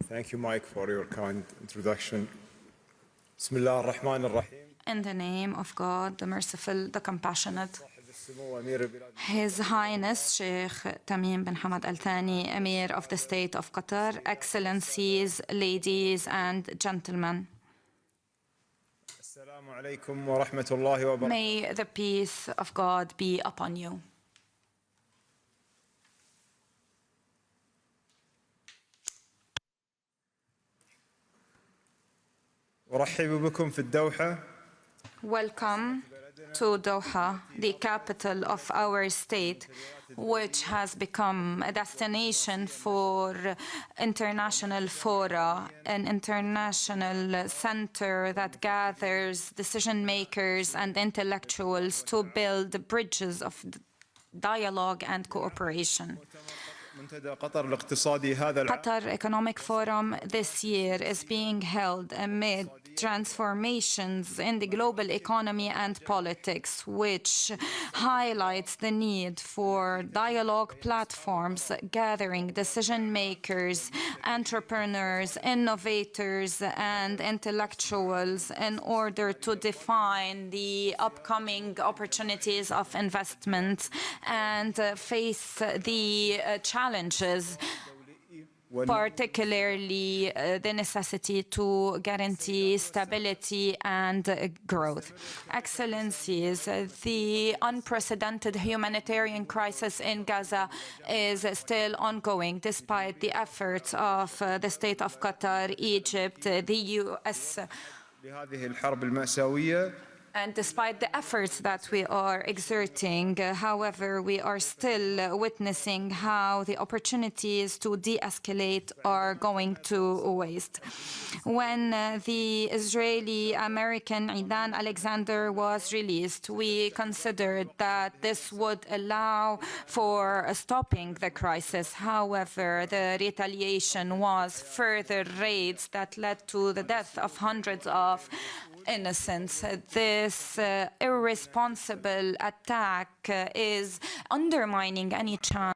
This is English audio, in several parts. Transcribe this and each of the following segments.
Thank you, Mike, for your kind introduction. Bismillah ar-Rahman ar-Rahim. In the name of God, the Merciful, the Compassionate. His Highness Sheikh Tamim bin Hamad Al-Thani, Emir of the State of Qatar, Excellencies, ladies and gentlemen. May the peace of God be upon you. Welcome to Doha, the capital of our state, which has become a destination for international fora, an international center that gathers decision makers and intellectuals to build bridges of dialogue and cooperation. Qatar Economic Forum this year is being held amid transformations in the global economy and politics, which highlights the need for dialogue platforms gathering decision makers, entrepreneurs, innovators, and intellectuals in order to define the upcoming opportunities of investment and face the challenges, particularly the necessity to guarantee stability and growth. Excellencies, the unprecedented humanitarian crisis in Gaza is still ongoing, despite the efforts of the state of Qatar, Egypt, the US. And despite the efforts that we are exerting, however, we are still witnessing how the opportunities to de-escalate are going to waste. When the Israeli-American Idan Alexander was released, we considered that this would allow for stopping the crisis. However, the retaliation was further raids that led to the death of hundreds of innocents. This irresponsible attack is undermining any chance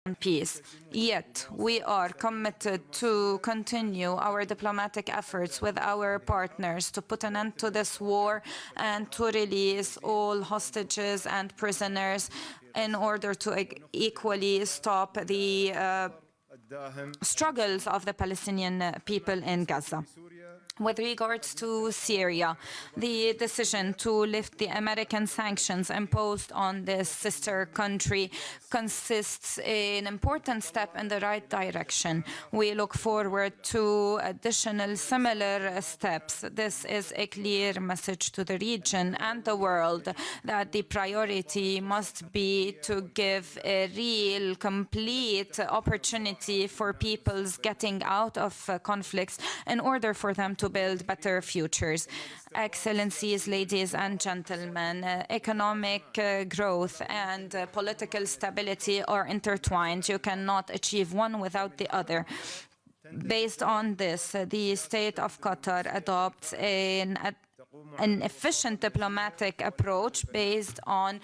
of peace. Yet, we are committed to continue our diplomatic efforts with our partners to put an end to this war and to release all hostages and prisoners in order to equally stop the struggles of the Palestinian people in Gaza. With regards to Syria, the decision to lift the American sanctions imposed on this sister country consists an important step in the right direction. We look forward to additional similar steps. This is a clear message to the region and the world that the priority must be to give a real, complete opportunity for peoples getting out of conflicts in order for them to build better futures. Excellencies, ladies and gentlemen, economic growth and political stability are intertwined. You cannot achieve one without the other. Based on this, the state of Qatar adopts an efficient diplomatic approach based on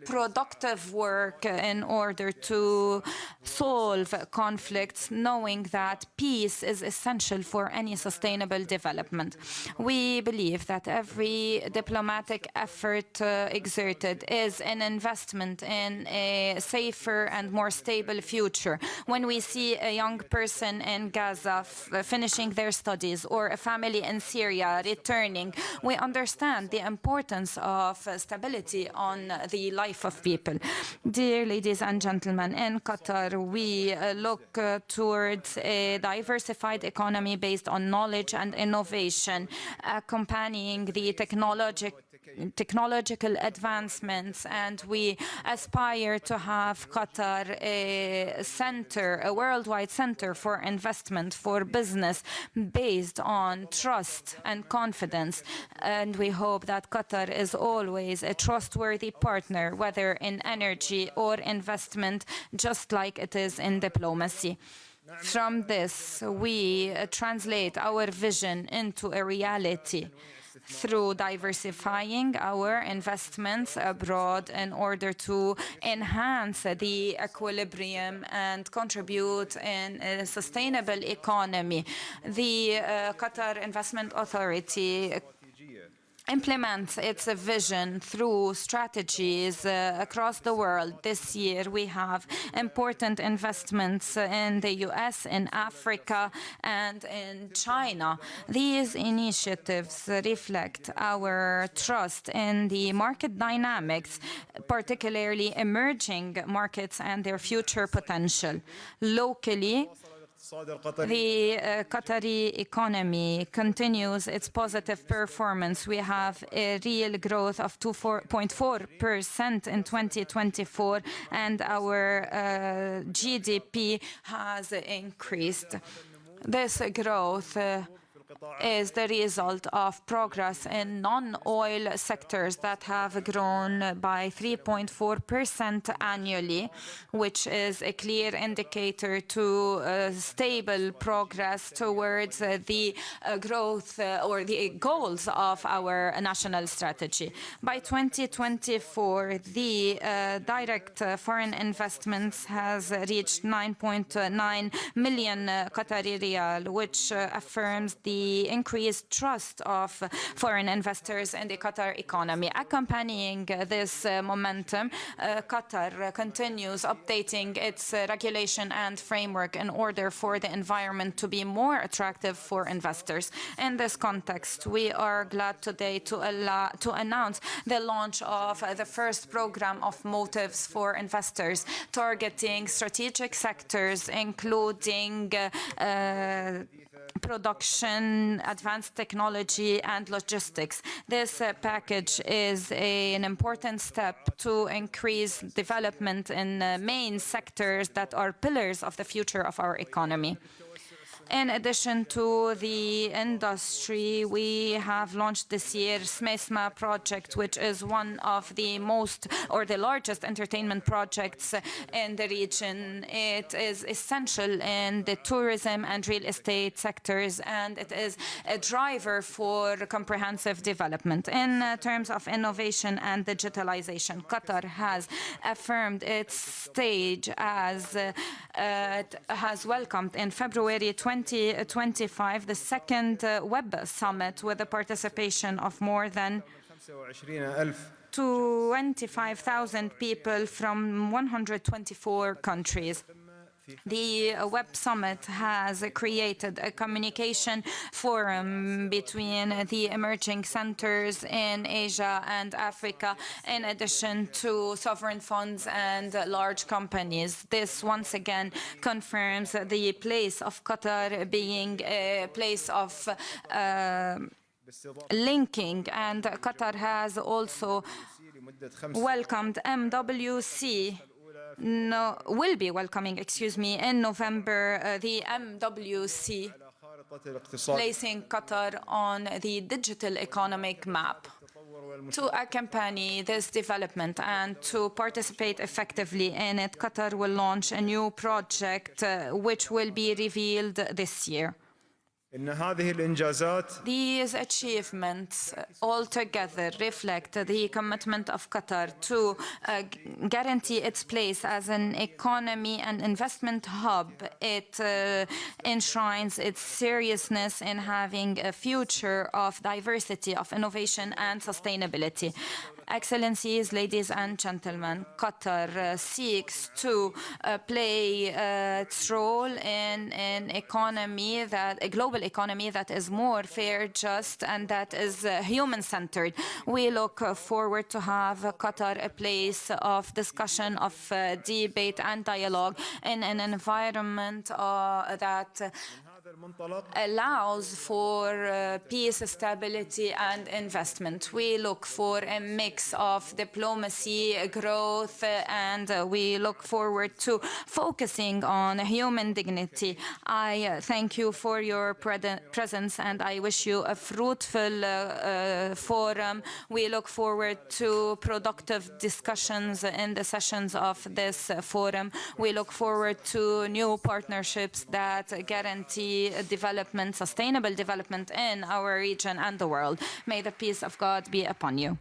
productive work in order to solve conflicts, knowing that peace is essential for any sustainable development. We believe that every diplomatic effort exerted is an investment in a safer and more stable future. When we see a young person in Gaza finishing their studies or a family in Syria returning, we understand the importance of stability on the life of people. Dear ladies and gentlemen, in Qatar, we look towards a diversified economy based on knowledge and innovation, accompanying the technological advancements, and we aspire to have Qatar a worldwide center for investment, for business, based on trust and confidence. And we hope that Qatar is always a trustworthy partner, whether in energy or investment, just like it is in diplomacy. From this, we translate our vision into a reality. through diversifying our investments abroad in order to enhance the equilibrium and contribute in a sustainable economy. The Qatar Investment Authority implements its vision through strategies across the world. This year we have important investments in the US, in Africa, and in China. These initiatives reflect our trust in the market dynamics, particularly emerging markets and their future potential. Locally, the Qatari economy continues its positive performance. We have a real growth of 2.4% in 2024, and our GDP has increased. This growth is the result of progress in non-oil sectors that have grown by 3.4% annually, which is a clear indicator to stable progress towards the growth or the goals of our national strategy. By 2024, the direct foreign investments has reached 9.9 million Qatari riyal, which affirms the increased trust of foreign investors in the Qatar economy. Accompanying this momentum, Qatar continues updating its regulation and framework in order for the environment to be more attractive for investors. In this context, we are glad today to announce the launch of the first program of motives for investors, targeting strategic sectors, including production, advanced technology, and logistics. This package is an important step to increase development in main sectors that are pillars of the future of our economy. In addition to the industry, we have launched this year SMESMA project, which is one of the most or the largest entertainment projects in the region. It is essential in the tourism and real estate sectors, and it is a driver for comprehensive development. In terms of innovation and digitalization, Qatar has affirmed its stage as it has welcomed in February 2025 the second Web Summit with the participation of more than 25,000 people from 124 countries. The Web Summit has created a communication forum between the emerging centers in Asia and Africa, in addition to sovereign funds and large companies. This once again confirms the place of Qatar being a place of linking, and Qatar has also welcomed will be welcoming, in November, the MWC, placing Qatar on the digital economic map. To accompany this development and to participate effectively in it, Qatar will launch a new project which will be revealed this year. These achievements altogether reflect the commitment of Qatar to guarantee its place as an economy and investment hub. It enshrines its seriousness in having a future of diversity, of innovation and sustainability. Excellencies, ladies and gentlemen, Qatar seeks to play its role in an economy a global economy that is more fair, just, and that is human-centered. We look forward to have Qatar a place of discussion, of debate and dialogue in an environment that allows for peace, stability and investment. We look for a mix of diplomacy, growth, and we look forward to focusing on human dignity. I thank you for your presence and I wish you a fruitful forum. We look forward to productive discussions in the sessions of this forum. We look forward to new partnerships that guarantee the development, sustainable development in our region and the world. May the peace of God be upon you.